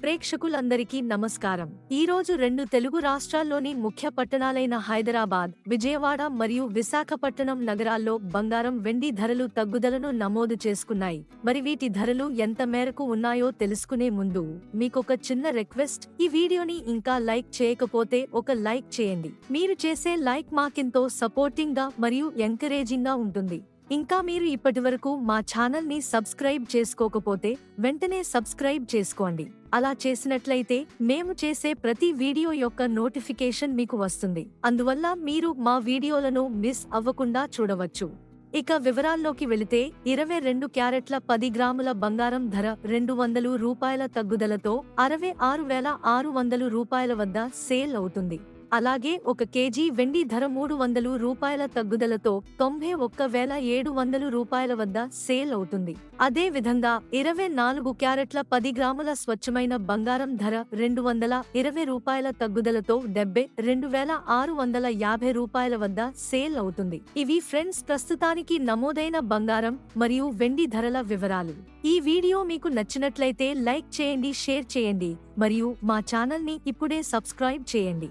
ప్రేక్షకులందరికీ నమస్కారం. ఈరోజు రెండు తెలుగు రాష్ట్రాల్లోని ముఖ్య పట్టణాలైన హైదరాబాద్, విజయవాడ మరియు విశాఖపట్టణం నగరాల్లో బంగారం, వెండి ధరలు తగ్గుదలను నమోదు చేసుకున్నాయి. మరి వీటి ధరలు ఎంత మేరకు ఉన్నాయో తెలుసుకునే ముందు మీకొక చిన్న రిక్వెస్ట్, ఈ వీడియోని ఇంకా లైక్ చేయకపోతే ఒక లైక్ చేయండి. మీరు చేసే లైక్ మాకెంతో సపోర్టింగ్ గా మరియు ఎంకరేజింగ్ గా ఉంటుంది. ఇంకా మీరు ఇప్పటివరకు మా ఛానల్ ని సబ్స్క్రైబ్ చేసుకోకపోతే వెంటనే సబ్స్క్రైబ్ చేసుకోండి. అలా చేసినట్లయితే మేము చేసే ప్రతి వీడియో యొక్క నోటిఫికేషన్ మీకు వస్తుంది. అందువల్ల మీరు మా వీడియోలను మిస్ అవ్వకుండా చూడవచ్చు. ఇక వివరాల్లోకి వెళితే 22 క్యారెట్ల 10 గ్రాముల బంగారం ధర ₹200 తగ్గుదలతో ₹66,600 వద్ద సేల్ అవుతుంది. అలాగే 1 కేజీ వెండి ధర ₹300 తగ్గుదలతో ₹91,700 వద్ద సేల్ అవుతుంది. అదే విధంగా 24 క్యారెట్ల 10 గ్రాముల స్వచ్ఛమైన బంగారం ధర ₹220 తగ్గుదలతో ₹72,650 వద్ద సేల్ అవుతుంది. ఇవి ఫ్రెండ్స్ ప్రస్తుతానికి నమోదైన బంగారం మరియు వెండి ధరల వివరాలు. ఈ వీడియో మీకు నచ్చినట్లయితే లైక్ చేయండి, షేర్ చేయండి మరియు మా ఛానల్ ని ఇప్పుడే సబ్స్క్రైబ్ చేయండి.